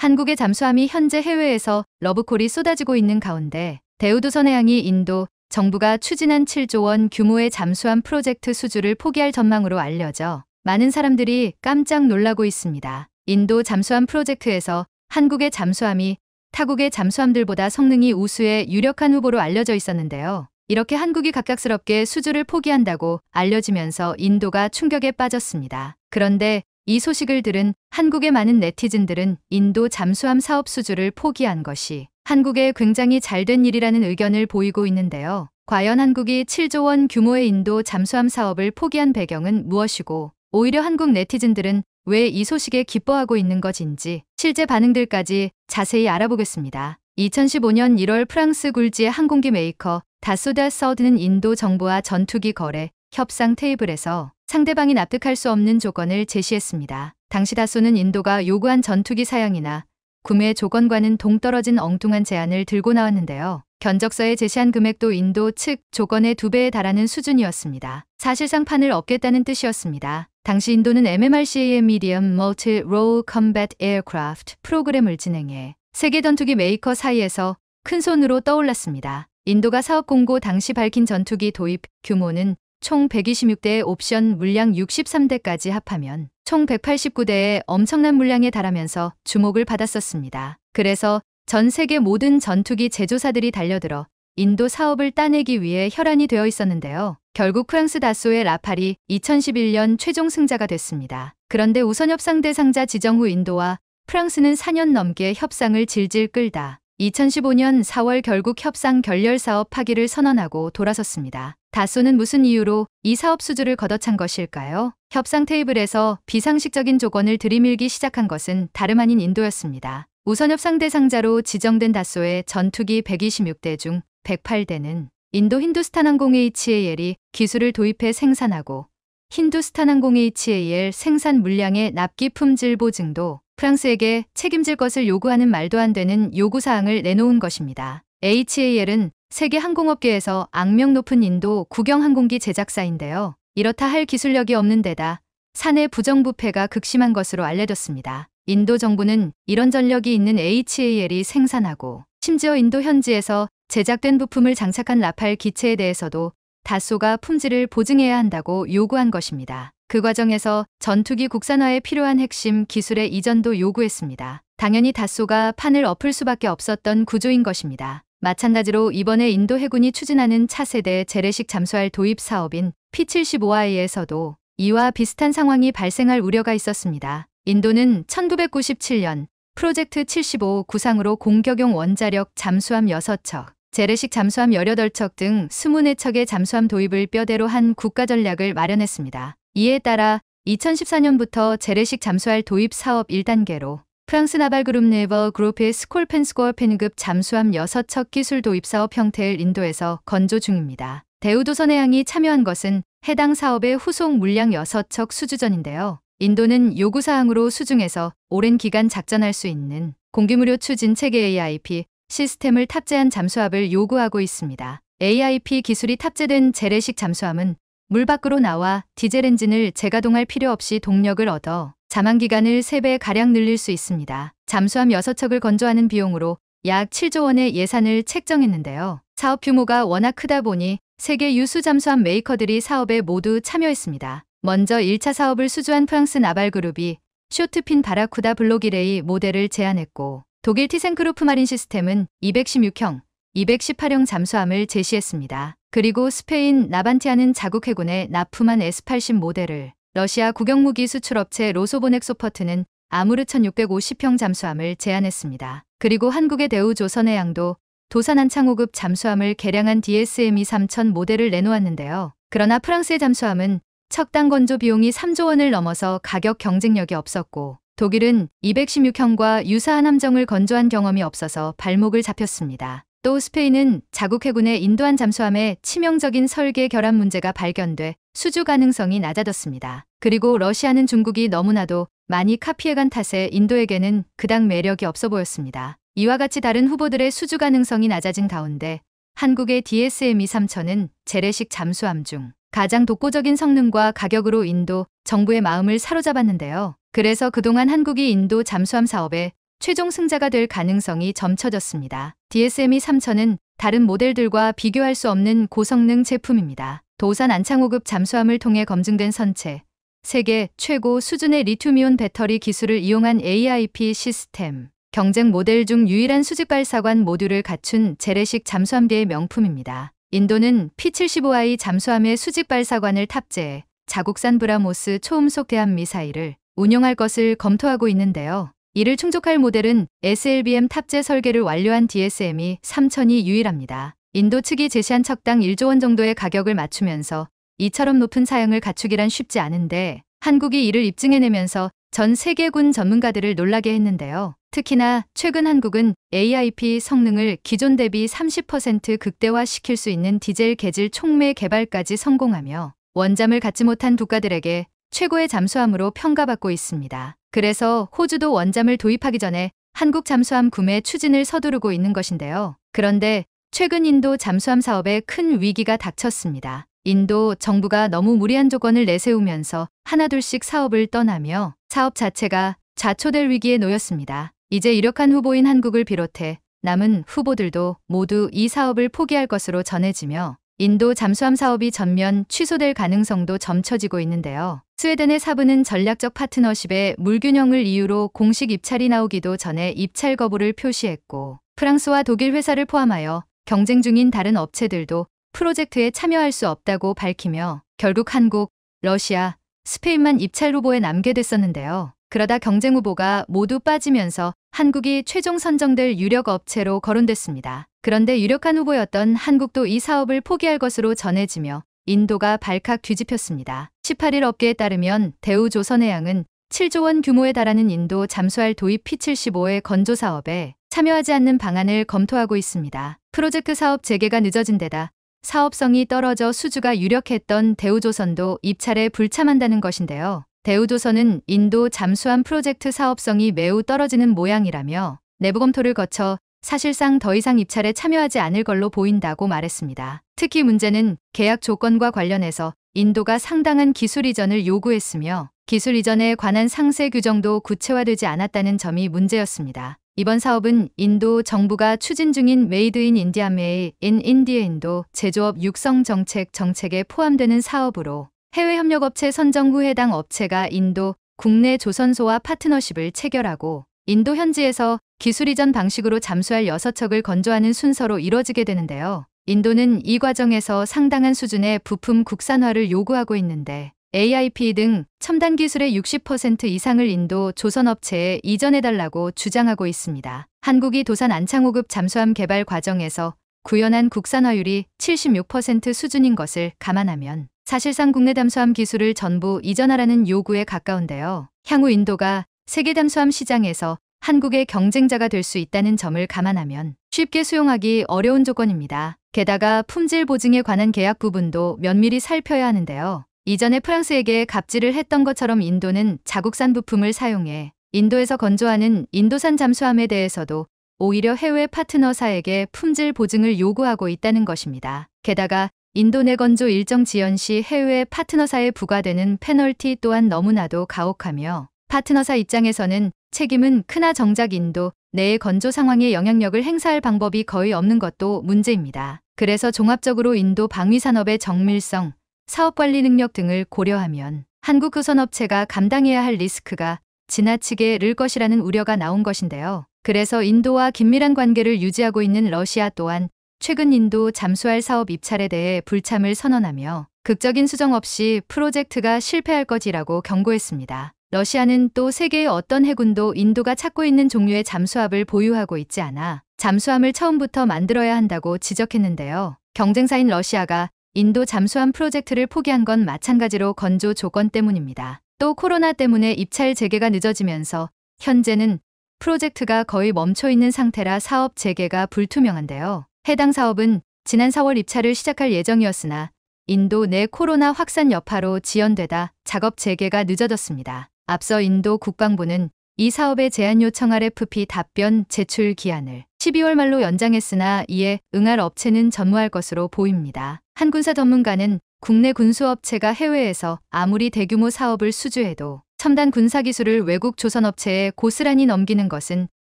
한국의 잠수함이 현재 해외에서 러브콜이 쏟아지고 있는 가운데 대우조선해양이 인도 정부가 추진한 7조 원 규모의 잠수함 프로젝트 수주를 포기할 전망으로 알려져 많은 사람들이 깜짝 놀라고 있습니다. 인도 잠수함 프로젝트에서 한국의 잠수함이 타국의 잠수함들보다 성능이 우수해 유력한 후보로 알려져 있었는데요. 이렇게 한국이 갑작스럽게 수주를 포기한다고 알려지면서 인도가 충격에 빠졌습니다. 그런데 이 소식을 들은 한국의 많은 네티즌들은 인도 잠수함 사업 수주를 포기한 것이 한국에 굉장히 잘된 일이라는 의견을 보이고 있는데요. 과연 한국이 7조 원 규모의 인도 잠수함 사업을 포기한 배경은 무엇이고 오히려 한국 네티즌들은 왜 이 소식에 기뻐하고 있는 것인지 실제 반응들까지 자세히 알아보겠습니다. 2015년 1월 프랑스 굴지의 항공기 메이커 다소다 서드는 인도 정부와 전투기 거래 협상 테이블에서 상대방이 납득할 수 없는 조건을 제시했습니다. 당시 다소는 인도가 요구한 전투기 사양이나 구매 조건과는 동떨어진 엉뚱한 제안을 들고 나왔는데요. 견적서에 제시한 금액도 인도 측 조건의 2배에 달하는 수준이었습니다. 사실상 판을 엎겠다는 뜻이었습니다. 당시 인도는 MMRCAM Medium Multi-Role Combat Aircraft 프로그램을 진행해 세계 전투기 메이커 사이에서 큰손으로 떠올랐습니다. 인도가 사업 공고 당시 밝힌 전투기 도입 규모는 총 126대의 옵션 물량 63대까지 합하면 총 189대의 엄청난 물량에 달하면서 주목을 받았었습니다. 그래서 전 세계 모든 전투기 제조사들이 달려들어 인도 사업을 따내기 위해 혈안이 되어 있었는데요. 결국 프랑스 다소의 라팔이 2011년 최종 승자가 됐습니다. 그런데 우선 협상 대상자 지정 후 인도와 프랑스는 4년 넘게 협상을 질질 끌다 2015년 4월 결국 협상 결렬 사업 파기를 선언하고 돌아섰습니다. 다소는 무슨 이유로 이 사업 수주를 걷어찬 것일까요? 협상 테이블에서 비상식적인 조건을 들이밀기 시작한 것은 다름 아닌 인도였습니다. 우선 협상 대상자로 지정된 다소의 전투기 126대 중 108대는 인도 힌두스탄항공 HAL이 기술을 도입해 생산하고 힌두스탄항공 HAL 생산 물량의 납기 품질 보증도 프랑스에게 책임질 것을 요구하는 말도 안 되는 요구사항을 내놓은 것입니다. HAL은 세계 항공업계에서 악명 높은 인도 국영항공기 제작사인데요. 이렇다 할 기술력이 없는 데다 사내 부정부패가 극심한 것으로 알려졌습니다. 인도 정부는 이런 전력이 있는 HAL이 생산하고 심지어 인도 현지에서 제작된 부품을 장착한 라팔 기체에 대해서도 다소가 품질을 보증해야 한다고 요구한 것입니다. 그 과정에서 전투기 국산화에 필요한 핵심 기술의 이전도 요구했습니다. 당연히 다소가 판을 엎을 수밖에 없었던 구조인 것입니다. 마찬가지로 이번에 인도 해군이 추진하는 차세대 재래식 잠수할 도입 사업인 P-75I에서도 이와 비슷한 상황이 발생할 우려가 있었습니다. 인도는 1997년 프로젝트 75 구상으로 공격용 원자력 잠수함 6척, 재래식 잠수함 18척 등 24척의 잠수함 도입을 뼈대로 한 국가 전략을 마련했습니다. 이에 따라 2014년부터 재래식 잠수할 도입 사업 1단계로 프랑스 나발그룹 네버 그룹의 스콜펜급 잠수함 6척 기술 도입 사업 형태를 인도에서 건조 중입니다. 대우조선해양이 참여한 것은 해당 사업의 후속 물량 6척 수주전인데요. 인도는 요구사항으로 수중에서 오랜 기간 작전할 수 있는 공기무료 추진 체계 AIP 시스템을 탑재한 잠수함을 요구하고 있습니다. AIP 기술이 탑재된 재래식 잠수함은 물 밖으로 나와 디젤 엔진을 재가동할 필요 없이 동력을 얻어 잠항기간을 3배가량 늘릴 수 있습니다. 잠수함 6척을 건조하는 비용으로 약 7조 원의 예산을 책정했는데요. 사업 규모가 워낙 크다 보니 세계 유수 잠수함 메이커들이 사업에 모두 참여했습니다. 먼저 1차 사업을 수주한 프랑스 나발그룹이 쇼트핀 바라쿠다 블록이레이 모델을 제안했고 독일 티센크루프 마린 시스템은 216형, 218형 잠수함을 제시했습니다. 그리고 스페인 나반티아는 자국 해군에 납품한 S80 모델을, 러시아 국영무기 수출업체 로소보넥소퍼트는 아무르 1650형 잠수함을 제안했습니다. 그리고 한국의 대우조선해양도 도산한창 5급 잠수함을 개량한 DSME 3000 모델을 내놓았는데요. 그러나 프랑스의 잠수함은 척당 건조 비용이 3조 원을 넘어서 가격 경쟁력이 없었고 독일은 216형과 유사한 함정을 건조한 경험이 없어서 발목을 잡혔습니다. 또 스페인은 자국 해군의 인도한 잠수함에 치명적인 설계 결함 문제가 발견돼 수주 가능성이 낮아졌습니다. 그리고 러시아는 중국이 너무나도 많이 카피해간 탓에 인도에게는 그닥 매력이 없어 보였습니다. 이와 같이 다른 후보들의 수주 가능성이 낮아진 가운데 한국의 DSME 3000은 재래식 잠수함 중 가장 독보적인 성능과 가격으로 인도 정부의 마음을 사로잡았는데요. 그래서 그동안 한국이 인도 잠수함 사업에 최종 승자가 될 가능성이 점쳐졌습니다. DSME-3000은 다른 모델들과 비교할 수 없는 고성능 제품입니다. 도산 안창호급 잠수함을 통해 검증된 선체, 세계 최고 수준의 리튬이온 배터리 기술을 이용한 AIP 시스템, 경쟁 모델 중 유일한 수직 발사관 모듈을 갖춘 재래식 잠수함계의 명품입니다. 인도는 P-75I 잠수함의 수직 발사관을 탑재해 자국산 브라모스 초음속 대함 미사일을 운용할 것을 검토하고 있는데요. 이를 충족할 모델은 SLBM 탑재 설계를 완료한 DSME-3000이 유일합니다. 인도 측이 제시한 척당 1조 원 정도의 가격을 맞추면서 이처럼 높은 사양을 갖추기란 쉽지 않은데 한국이 이를 입증해내면서 전 세계군 전문가들을 놀라게 했는데요. 특히나 최근 한국은 AIP 성능을 기존 대비 30% 극대화시킬 수 있는 디젤 계질 촉매 개발까지 성공하며 원잠을 갖지 못한 국가들에게 최고의 잠수함으로 평가받고 있습니다. 그래서 호주도 원잠을 도입하기 전에 한국 잠수함 구매 추진을 서두르고 있는 것인데요. 그런데 최근 인도 잠수함 사업에 큰 위기가 닥쳤습니다. 인도 정부가 너무 무리한 조건을 내세우면서 하나둘씩 사업을 떠나며 사업 자체가 좌초될 위기에 놓였습니다. 이제 유력한 후보인 한국을 비롯해 남은 후보들도 모두 이 사업을 포기할 것으로 전해지며 인도 잠수함 사업이 전면 취소될 가능성도 점쳐지고 있는데요. 스웨덴의 사브는 전략적 파트너십의 물균형을 이유로 공식 입찰이 나오기도 전에 입찰 거부를 표시했고 프랑스와 독일 회사를 포함하여 경쟁 중인 다른 업체들도 프로젝트에 참여할 수 없다고 밝히며 결국 한국, 러시아, 스페인만 입찰 후보에 남게 됐었는데요. 그러다 경쟁 후보가 모두 빠지면서 한국이 최종 선정될 유력 업체로 거론됐습니다. 그런데 유력한 후보였던 한국도 이 사업을 포기할 것으로 전해지며 인도가 발칵 뒤집혔습니다. 18일 업계에 따르면 대우조선해양은 7조 원 규모에 달하는 인도 잠수할 도입 P-75의 건조 사업에 참여하지 않는 방안을 검토하고 있습니다. 프로젝트 사업 재개가 늦어진 데다 사업성이 떨어져 수주가 유력했던 대우조선도 입찰에 불참한다는 것인데요. 대우조선은 인도 잠수함 프로젝트 사업성이 매우 떨어지는 모양이라며 내부 검토를 거쳐 사실상 더 이상 입찰에 참여하지 않을 걸로 보인다고 말했습니다. 특히 문제는 계약 조건과 관련해서 인도가 상당한 기술 이전을 요구했으며 기술 이전에 관한 상세 규정도 구체화되지 않았다는 점이 문제였습니다. 이번 사업은 인도 정부가 추진 중인 메이드 인 인디아 메이 인 인디아 인도 제조업 육성 정책에 포함되는 사업으로 해외 협력업체 선정 후 해당 업체가 인도 국내 조선소와 파트너십을 체결하고 인도 현지에서 기술 이전 방식으로 잠수할 6척을 건조하는 순서로 이뤄지게 되는데요. 인도는 이 과정에서 상당한 수준의 부품 국산화를 요구하고 있는데 AIP 등 첨단 기술의 60% 이상을 인도 조선업체에 이전해달라고 주장하고 있습니다. 한국이 도산 안창호급 잠수함 개발 과정에서 구현한 국산화율이 76% 수준인 것을 감안하면 사실상 국내 잠수함 기술을 전부 이전하라는 요구에 가까운데요. 향후 인도가 세계 잠수함 시장에서 한국의 경쟁자가 될 수 있다는 점을 감안하면 쉽게 수용하기 어려운 조건입니다. 게다가 품질 보증에 관한 계약 부분도 면밀히 살펴야 하는데요. 이전에 프랑스에게 갑질을 했던 것처럼 인도는 자국산 부품을 사용해 인도에서 건조하는 인도산 잠수함에 대해서도 오히려 해외 파트너사에게 품질 보증을 요구하고 있다는 것입니다. 게다가 인도 내 건조 일정 지연 시 해외 파트너사에 부과되는 페널티 또한 너무나도 가혹하며 파트너사 입장에서는 책임은 크나 정작 인도 내의 건조 상황에 영향력을 행사할 방법이 거의 없는 것도 문제입니다. 그래서 종합적으로 인도 방위산업의 정밀성, 사업관리 능력 등을 고려하면 한국 조선업체가 감당해야 할 리스크가 지나치게 를 것이라는 우려가 나온 것인데요. 그래서 인도와 긴밀한 관계를 유지하고 있는 러시아 또한 최근 인도 잠수할 사업 입찰에 대해 불참을 선언하며 극적인 수정 없이 프로젝트가 실패할 것이라고 경고했습니다. 러시아는 또 세계의 어떤 해군도 인도가 찾고 있는 종류의 잠수함을 보유하고 있지 않아 잠수함을 처음부터 만들어야 한다고 지적했는데요. 경쟁사인 러시아가 인도 잠수함 프로젝트를 포기한 건 마찬가지로 건조 조건 때문입니다. 또 코로나 때문에 입찰 재개가 늦어지면서 현재는 프로젝트가 거의 멈춰있는 상태라 사업 재개가 불투명한데요. 해당 사업은 지난 4월 입찰을 시작할 예정이었으나 인도 내 코로나 확산 여파로 지연되다 작업 재개가 늦어졌습니다. 앞서 인도 국방부는 이 사업의 제안 요청 RFP 답변 제출 기한을 12월 말로 연장했으나 이에 응할 업체는 전무할 것으로 보입니다. 한 군사 전문가는 국내 군수업체가 해외에서 아무리 대규모 사업을 수주해도 첨단 군사기술을 외국 조선업체에 고스란히 넘기는 것은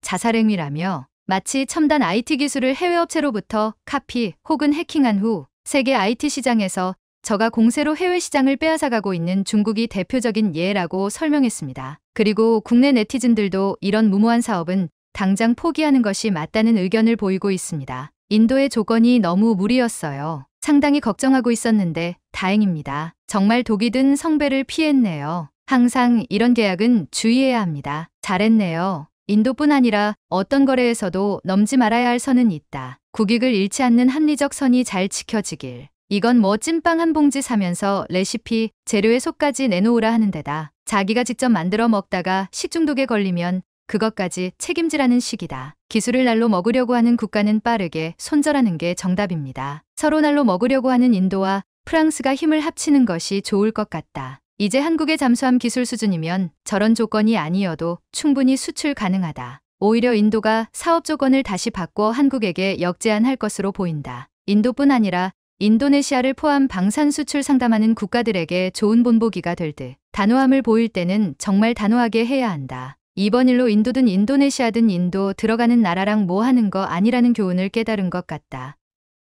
자살행위라며 마치 첨단 IT 기술을 해외 업체로부터 카피 혹은 해킹한 후 세계 IT 시장에서 저가 공세로 해외 시장을 빼앗아가고 있는 중국이 대표적인 예라고 설명했습니다. 그리고 국내 네티즌들도 이런 무모한 사업은 당장 포기하는 것이 맞다는 의견을 보이고 있습니다. 인도의 조건이 너무 무리였어요. 상당히 걱정하고 있었는데 다행입니다. 정말 독이 든 성배를 피했네요. 항상 이런 계약은 주의해야 합니다. 잘했네요. 인도뿐 아니라 어떤 거래에서도 넘지 말아야 할 선은 있다. 국익을 잃지 않는 합리적 선이 잘 지켜지길. 이건 뭐 찐빵 한 봉지 사면서 레시피, 재료의 속까지 내놓으라 하는 데다 자기가 직접 만들어 먹다가 식중독에 걸리면 그것까지 책임지라는 식이다. 기술을 날로 먹으려고 하는 국가는 빠르게 손절하는 게 정답입니다. 서로 날로 먹으려고 하는 인도와 프랑스가 힘을 합치는 것이 좋을 것 같다. 이제 한국의 잠수함 기술 수준이면 저런 조건이 아니어도 충분히 수출 가능하다. 오히려 인도가 사업 조건을 다시 바꿔 한국에게 역제안할 것으로 보인다. 인도뿐 아니라 인도네시아를 포함 방산 수출 상담하는 국가들에게 좋은 본보기가 될 듯. 단호함을 보일 때는 정말 단호하게 해야 한다. 이번 일로 인도든 인도네시아든 인도 들어가는 나라랑 뭐 하는 거 아니라는 교훈을 깨달은 것 같다.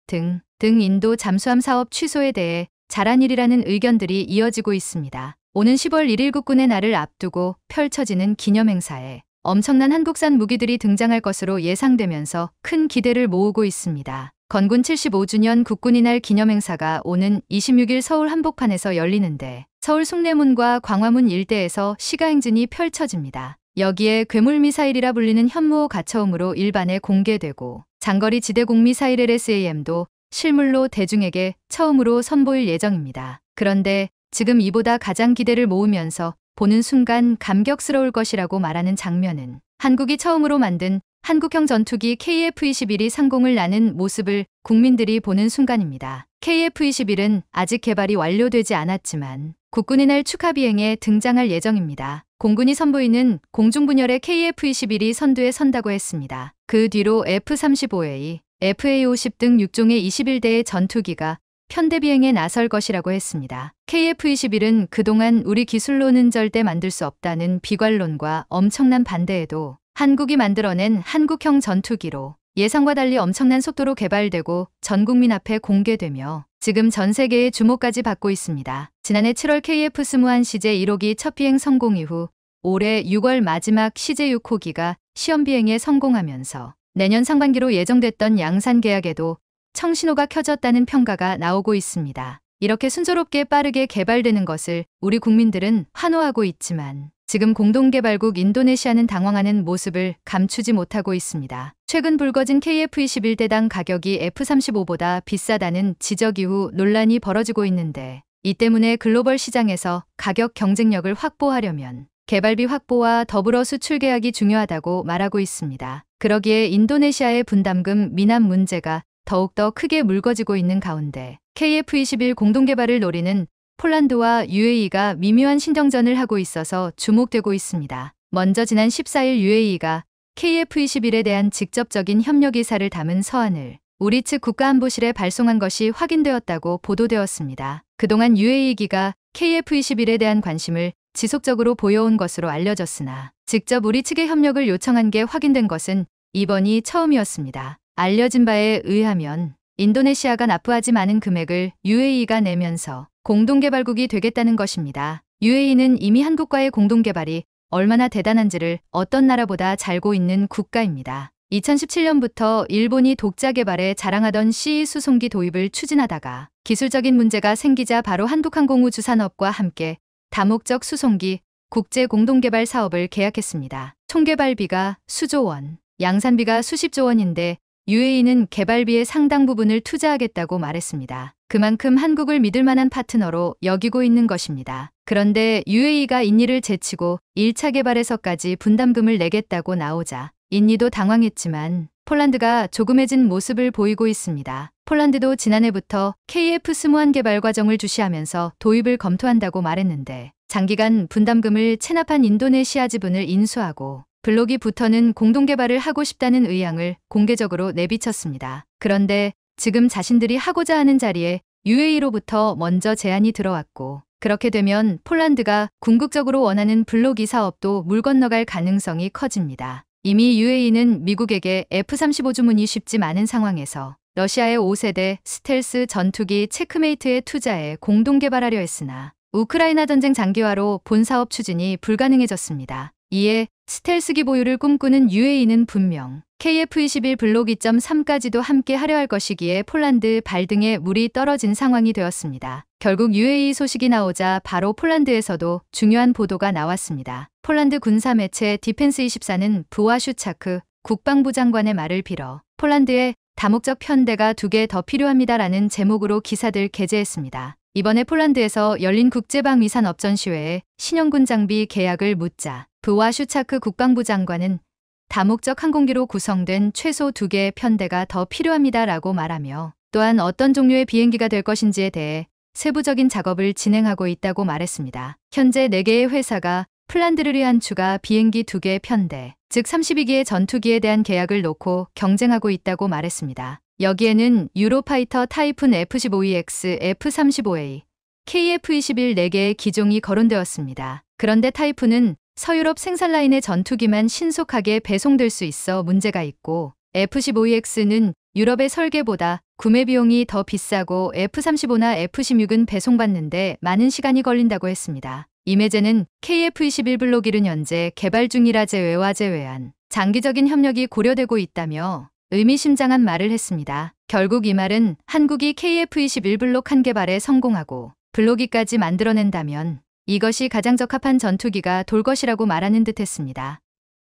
등 인도 잠수함 사업 취소에 대해 잘한 일이라는 의견들이 이어지고 있습니다. 오는 10월 1일 국군의 날을 앞두고 펼쳐지는 기념행사에 엄청난 한국산 무기들이 등장할 것으로 예상되면서 큰 기대를 모으고 있습니다. 건군 75주년 국군의 날 기념행사가 오는 26일 서울 한복판에서 열리는데 서울 숭례문과 광화문 일대에서 시가행진이 펼쳐집니다. 여기에 괴물미사일이라 불리는 현무호 가처음으로 일반에 공개되고 장거리 지대공 미사일 LSAM도 실물로 대중에게 처음으로 선보일 예정입니다. 그런데 지금 이보다 가장 기대를 모으면서 보는 순간 감격스러울 것이라고 말하는 장면은 한국이 처음으로 만든 한국형 전투기 KF-21이 상공을 나는 모습을 국민들이 보는 순간입니다. KF-21은 아직 개발이 완료되지 않았지만 국군의 날 축하 비행에 등장할 예정입니다. 공군이 선보이는 공중분열의 KF-21이 선두에 선다고 했습니다. 그 뒤로 F-35A, FA-50 등 6종의 21대의 전투기가 편대 비행에 나설 것이라고 했습니다. KF-21은 그동안 우리 기술로는 절대 만들 수 없다는 비관론과 엄청난 반대에도 한국이 만들어낸 한국형 전투기로 예상과 달리 엄청난 속도로 개발되고 전 국민 앞에 공개되며 지금 전 세계의 주목까지 받고 있습니다. 지난해 7월 KF-21 CJ-1호기 첫 비행 성공 이후 올해 6월 마지막 CJ-6호기가 시험 비행에 성공하면서 내년 상반기로 예정됐던 양산 계약에도 청신호가 켜졌다는 평가가 나오고 있습니다. 이렇게 순조롭게 빠르게 개발되는 것을 우리 국민들은 환호하고 있지만 지금 공동개발국 인도네시아는 당황하는 모습을 감추지 못하고 있습니다. 최근 불거진 KF-21대당 가격이 F-35보다 비싸다는 지적 이후 논란이 벌어지고 있는데 이 때문에 글로벌 시장에서 가격 경쟁력을 확보하려면 개발비 확보와 더불어 수출 계약이 중요하다고 말하고 있습니다. 그러기에 인도네시아의 분담금 미납 문제가 더욱더 크게 물거지고 있는 가운데 KF-21 공동개발을 노리는 폴란드와 UAE가 미묘한 신경전을 하고 있어서 주목되고 있습니다. 먼저 지난 14일 UAE가 KF-21에 대한 직접적인 협력 의사를 담은 서한을 우리 측 국가안보실에 발송한 것이 확인되었다고 보도되었습니다. 그동안 UAE기가 KF-21에 대한 관심을 지속적으로 보여온 것으로 알려졌으나 직접 우리 측의 협력을 요청한 게 확인된 것은 이번이 처음이었습니다. 알려진 바에 의하면 인도네시아가 납부하지 않은 금액을 UAE가 내면서 공동개발국이 되겠다는 것입니다. UAE는 이미 한국과의 공동개발이 얼마나 대단한지를 어떤 나라보다 잘 알고 있는 국가입니다. 2017년부터 일본이 독자 개발에 자랑하던 CE 수송기 도입을 추진하다가 기술적인 문제가 생기자 바로 한국항공우주산업과 함께 다목적 수송기 국제 공동개발 사업을 계약했습니다. 총 개발비가 수조 원, 양산비가 수십조 원인데 UAE는 개발비의 상당 부분을 투자하겠다고 말했습니다. 그만큼 한국을 믿을 만한 파트너로 여기고 있는 것입니다. 그런데 UAE가 인니를 제치고 1차 개발에서까지 분담금을 내겠다고 나오자 인니도 당황했지만 폴란드가 조금해진 모습을 보이고 있습니다. 폴란드도 지난해부터 KF-21 개발 과정을 주시하면서 도입을 검토한다고 말했는데 장기간 분담금을 체납한 인도네시아 지분을 인수하고 블록이부터는 공동개발을 하고 싶다는 의향을 공개적으로 내비쳤습니다. 그런데 지금 자신들이 하고자 하는 자리에 UAE로부터 먼저 제안이 들어왔고 그렇게 되면 폴란드가 궁극적으로 원하는 블록 2 사업도 물 건너갈 가능성이 커집니다. 이미 UAE는 미국에게 F-35 주문이 쉽지 않은 상황에서 러시아의 5세대 스텔스 전투기 체크메이트에 투자해 공동 개발하려 했으나 우크라이나 전쟁 장기화로 본 사업 추진이 불가능해졌습니다. 이에 스텔스기 보유를 꿈꾸는 UAE는 분명 KF-21 블록 2.3까지도 함께 하려 할 것이기에 폴란드 발등에 물이 떨어진 상황이 되었습니다. 결국 UAE 소식이 나오자 바로 폴란드에서도 중요한 보도가 나왔습니다. 폴란드 군사 매체 디펜스24는 부와슈차크 국방부 장관의 말을 빌어 폴란드에 다목적 편대가 2개 더 필요합니다라는 제목으로 기사들 게재했습니다. 이번에 폴란드에서 열린 국제방위산업전시회에 신형군 장비 계약을 묻자 부와슈차크 국방부 장관은 다목적 항공기로 구성된 최소 2개의 편대가 더 필요합니다라고 말하며 또한 어떤 종류의 비행기가 될 것인지에 대해 세부적인 작업을 진행하고 있다고 말했습니다. 현재 4개의 회사가 폴란드를 위한 추가 비행기 2개의 편대, 즉 32기의 전투기에 대한 계약을 놓고 경쟁하고 있다고 말했습니다. 여기에는 유로파이터 타이푼 F-15EX, F-35A, KF-21 4개의 기종이 거론되었습니다. 그런데 타이푼은 서유럽 생산 라인의 전투기만 신속하게 배송될 수 있어 문제가 있고 F-15EX는 유럽의 설계보다 구매 비용이 더 비싸고 F-35나 F-16은 배송받는데 많은 시간이 걸린다고 했습니다. 이매제는 KF-21 블록 1은 현재 개발 중이라 제외한 장기적인 협력이 고려되고 있다며 의미심장한 말을 했습니다. 결국 이 말은 한국이 KF-21 블록 1 개발에 성공하고 블록 2까지 만들어낸다면 이것이 가장 적합한 전투기가 돌 것이라고 말하는 듯했습니다.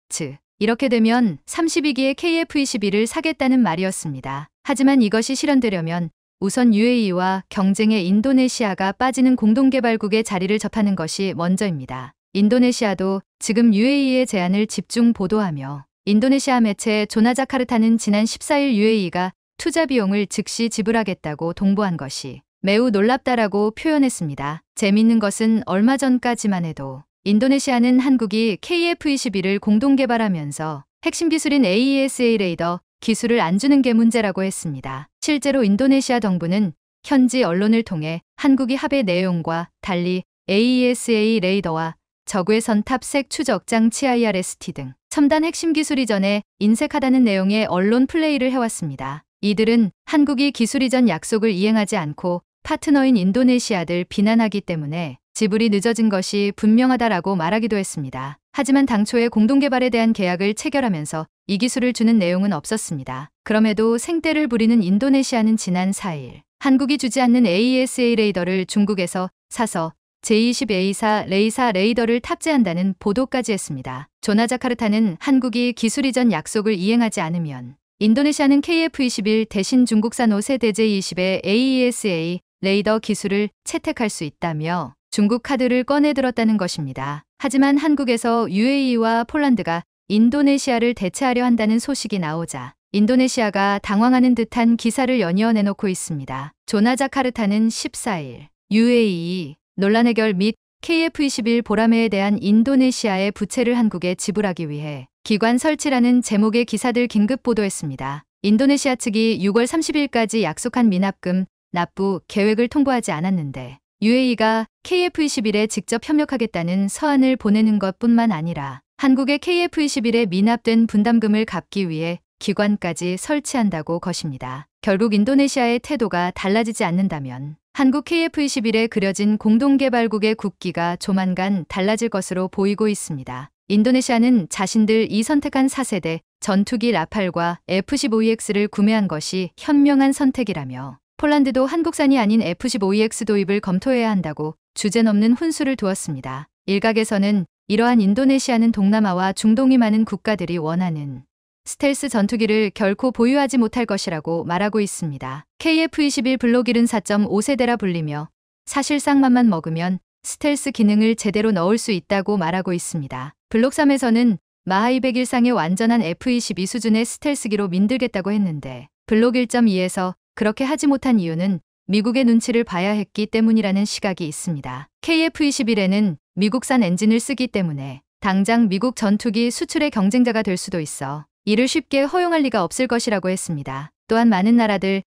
즉, 이렇게 되면 32기의 KF-21을 사겠다는 말이었습니다. 하지만 이것이 실현되려면 우선 UAE와 경쟁의 인도네시아가 빠지는 공동개발국의 자리를 접하는 것이 먼저입니다. 인도네시아도 지금 UAE의 제안을 집중 보도하며 인도네시아 매체 조나자카르타는 지난 14일 UAE가 투자 비용을 즉시 지불하겠다고 통보한 것이 매우 놀랍다라고 표현했습니다. 재밌는 것은 얼마 전까지만 해도 인도네시아는 한국이 KF-21을 공동 개발하면서 핵심 기술인 AESA 레이더 기술을 안 주는 게 문제라고 했습니다. 실제로 인도네시아 정부는 현지 언론을 통해 한국이 합의 내용과 달리 AESA 레이더와 저구의 선탑색 추적 장치 IRST 등 첨단 핵심 기술 이전에 인색하다는 내용의 언론 플레이를 해왔습니다. 이들은 한국이 기술 이전 약속을 이행하지 않고 파트너인 인도네시아를 비난하기 때문에 지불이 늦어진 것이 분명하다라고 말하기도 했습니다. 하지만 당초에 공동개발에 대한 계약을 체결하면서 이 기술을 주는 내용은 없었습니다. 그럼에도 생떼를 부리는 인도네시아는 지난 4일 한국이 주지 않는 AESA 레이더를 중국에서 사서 J-20A4 레이사 레이더를 탑재한다는 보도까지 했습니다. 조나자카르타는 한국이 기술 이전 약속을 이행하지 않으면 인도네시아는 KF-21 대신 중국산 5세대 J-20의 AESA 레이더 기술을 채택할 수 있다며 중국 카드를 꺼내들었다는 것입니다. 하지만 한국에서 UAE와 폴란드가 인도네시아를 대체하려 한다는 소식이 나오자 인도네시아가 당황하는 듯한 기사를 연이어 내놓고 있습니다. 조나자카르타는 14일 UAE 논란 해결 및 KF-21 보라매에 대한 인도네시아의 부채를 한국에 지불하기 위해 기관 설치라는 제목의 기사들 긴급 보도했습니다. 인도네시아 측이 6월 30일까지 약속한 미납금 납부 계획을 통보하지 않았는데 UAE가 KF-21에 직접 협력하겠다는 서한을 보내는 것뿐만 아니라 한국의 KF-21에 미납된 분담금을 갚기 위해 기관까지 설치한다고 것입니다. 결국 인도네시아의 태도가 달라지지 않는다면 한국 KF-21에 그려진 공동개발국의 국기가 조만간 달라질 것으로 보이고 있습니다. 인도네시아는 자신들 이 선택한 4세대 전투기 라팔과 F-15EX를 구매한 것이 현명한 선택이라며 폴란드도 한국산이 아닌 F-15EX 도입을 검토해야 한다고 주제넘는 훈수를 두었습니다. 일각에서는 이러한 인도네시아는 동남아와 중동이 많은 국가들이 원하는 스텔스 전투기를 결코 보유하지 못할 것이라고 말하고 있습니다. KF-21 블록 1은 4.5세대라 불리며 사실상 맘만 먹으면 스텔스 기능을 제대로 넣을 수 있다고 말하고 있습니다. 블록 3에서는 마하 201상의 완전한 F-22 수준의 스텔스기로 민들겠다고 했는데 블록 1.2에서 그렇게 하지 못한 이유는 미국의 눈치를 봐야 했기 때문이라는 시각이 있습니다. KF-21에는 미국산 엔진을 쓰기 때문에 당장 미국 전투기 수출의 경쟁자가 될 수도 있어 이를 쉽게 허용할 리가 없을 것이라고 했습니다. 또한 많은 나라들에게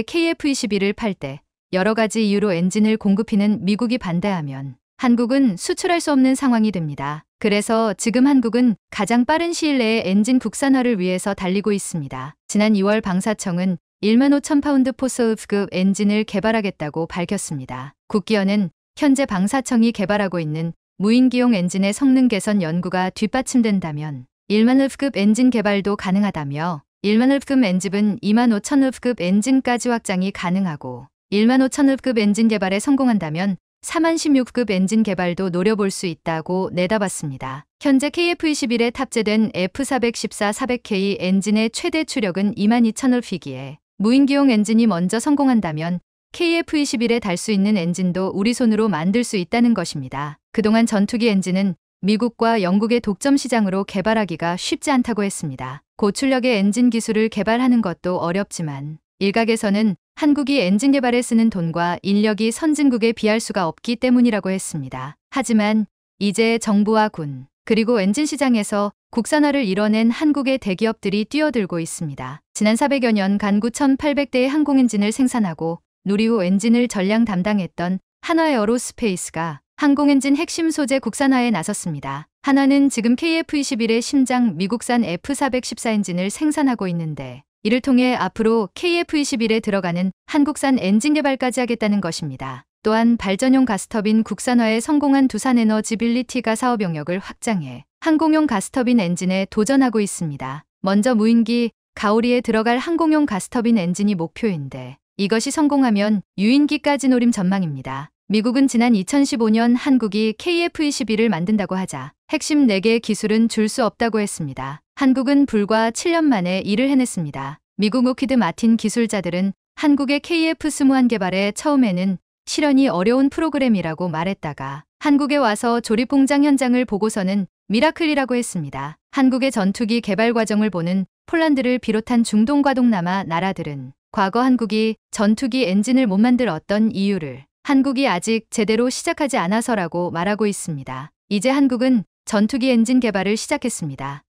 KF-21을 팔 때 여러 가지 이유로 엔진을 공급하는 미국이 반대하면 한국은 수출할 수 없는 상황이 됩니다. 그래서 지금 한국은 가장 빠른 시일 내에 엔진 국산화를 위해서 달리고 있습니다. 지난 2월 방사청은 15,000파운드 포스급 엔진을 개발하겠다고 밝혔습니다. 국기원은 현재 방사청이 개발하고 있는 무인기용 엔진의 성능 개선 연구가 뒷받침된다면 1만흡급 엔진 개발도 가능하다며 1만흡급 엔진은 25,000흡급 엔진까지 확장이 가능하고 15,000흡급 엔진 개발에 성공한다면 416급 엔진 개발도 노려볼 수 있다고 내다봤습니다. 현재 KF-21에 탑재된 F414-400K 엔진의 최대 추력은 22,000흡이기에 무인기용 엔진이 먼저 성공한다면 KF-21에 달 수 있는 엔진도 우리 손으로 만들 수 있다는 것입니다. 그동안 전투기 엔진은 미국과 영국의 독점 시장으로 개발하기가 쉽지 않다고 했습니다. 고출력의 엔진 기술을 개발하는 것도 어렵지만 일각에서는 한국이 엔진 개발에 쓰는 돈과 인력이 선진국에 비할 수가 없기 때문이라고 했습니다. 하지만 이제 정부와 군, 그리고 엔진 시장에서 국산화를 이뤄낸 한국의 대기업들이 뛰어들고 있습니다. 지난 400여 년간 9,800대의 항공엔진을 생산하고 누리호 엔진을 전량 담당했던 한화에어로스페이스가 항공엔진 핵심 소재 국산화에 나섰습니다. 한화는 지금 KF-21의 심장 미국산 F414 엔진을 생산하고 있는데 이를 통해 앞으로 KF-21에 들어가는 한국산 엔진 개발까지 하겠다는 것입니다. 또한 발전용 가스터빈 국산화에 성공한 두산에너지빌리티가 사업 영역을 확장해 항공용 가스터빈 엔진에 도전하고 있습니다. 먼저 무인기 가오리에 들어갈 항공용 가스터빈 엔진이 목표인데 이것이 성공하면 유인기까지 노림 전망입니다. 미국은 지난 2015년 한국이 KF-21을 만든다고 하자 핵심 4개의 기술은 줄 수 없다고 했습니다. 한국은 불과 7년 만에 이를 해냈습니다. 미국 로키드 마틴 기술자들은 한국의 KF-21 개발에 처음에는 실현이 어려운 프로그램이라고 말했다가 한국에 와서 조립 공장 현장을 보고서는 미라클이라고 했습니다. 한국의 전투기 개발 과정을 보는 폴란드를 비롯한 중동과 동남아 나라들은 과거 한국이 전투기 엔진을 못 만들었던 이유를 한국이 아직 제대로 시작하지 않아서라고 말하고 있습니다. 이제 한국은 전투기 엔진 개발을 시작했습니다.